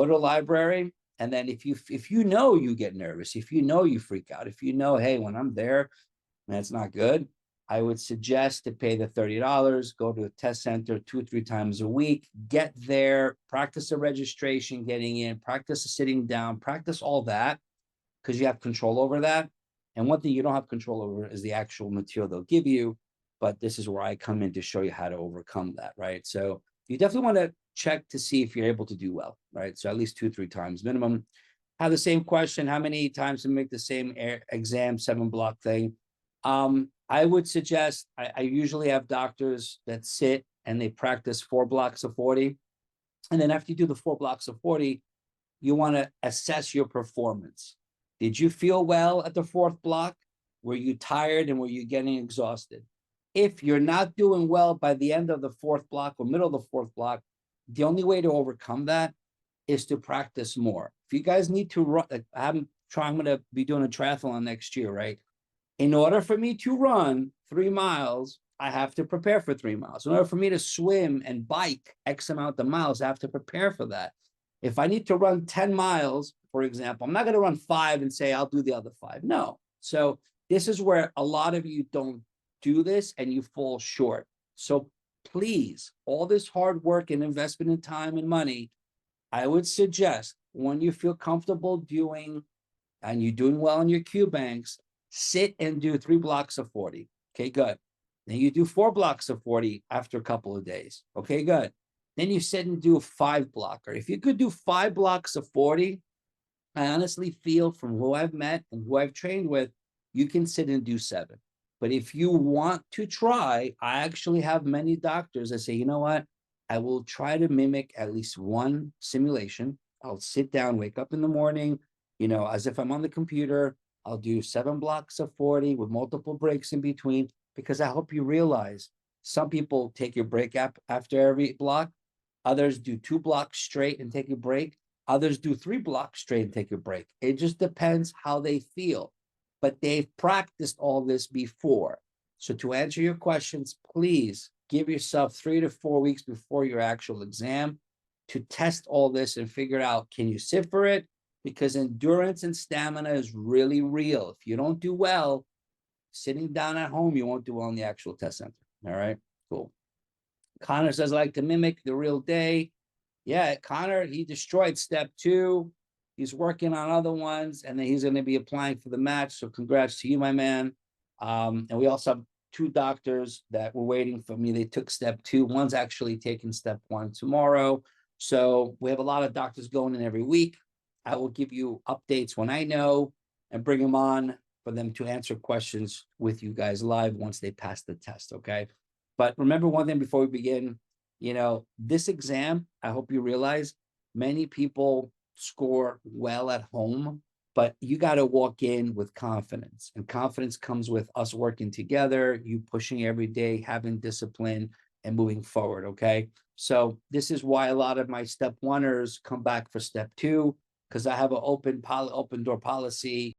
to a library. And then if you know you get nervous, if you know you freak out, if you know, hey, when I'm there, man, it's not good, I would suggest to pay the $30, go to a test center 2 or 3 times a week, get there, practice the registration, getting in, practice the sitting down, practice all that, because you have control over that. And one thing you don't have control over is the actual material they'll give you. But this is where I come in to show you how to overcome that, right? So you definitely want to check to see if you're able to do well, right? So at least 2 or 3 times minimum. Have the same question, how many times to make the same exam, 7-block thing? I would suggest, I usually have doctors that sit and they practice 4 blocks of 40. And then after you do the 4 blocks of 40, you want to assess your performance. Did you feel well at the 4th block? Were you tired and were you getting exhausted? If you're not doing well by the end of the 4th block or middle of the 4th block, the only way to overcome that is to practice more. If you guys need to run, I'm going to be doing a triathlon next year, right? In order for me to run 3 miles, I have to prepare for 3 miles. In order for me to swim and bike X amount of miles, I have to prepare for that. If I need to run 10 miles, for example, I'm not going to run 5 and say, I'll do the other 5. No. So this is where a lot of you don't do this and you fall short. So please, all this hard work and investment in time and money, I would suggest when you feel comfortable doing and you're doing well in your QBanks, sit and do 3 blocks of 40. Okay, good. Then you do 4 blocks of 40 after a couple of days. Okay, good. Then you sit and do a 5 blocker. If you could do 5 blocks of 40, I honestly feel from who I've met and who I've trained with, you can sit and do 7. But if you want to try, I actually have many doctors that say, you know what? I will try to mimic at least one simulation. I'll sit down, wake up in the morning, you know, as if I'm on the computer. I'll do 7 blocks of 40 with multiple breaks in between, because I hope you realize some people take your break after every block. Others do 2 blocks straight and take a break. Others do 3 blocks straight and take a break. It just depends how they feel. But they've practiced all this before. So to answer your questions, please give yourself 3 to 4 weeks before your actual exam to test all this and figure out, can you sit for it? Because endurance and stamina is really real. If you don't do well, sitting down at home, you won't do well in the actual test center. All right, cool. Connor says, I like to mimic the real day. Yeah, Connor, he destroyed step 2. He's working on other ones, and then he's going to be applying for the match. So congrats to you, my man. And we also have 2 doctors that were waiting for me. They took step 2. One's actually taking step 1 tomorrow. So we have a lot of doctors going in every week. I will give you updates when I know and bring them on for them to answer questions with you guys live once they pass the test, okay? But remember one thing before we begin, you know, this exam, I hope you realize many people score well at home, but you got to walk in with confidence, and confidence comes with us working together, you pushing every day, having discipline and moving forward. Okay. So this is why a lot of my step 1ers come back for step 2, because I have an open door policy.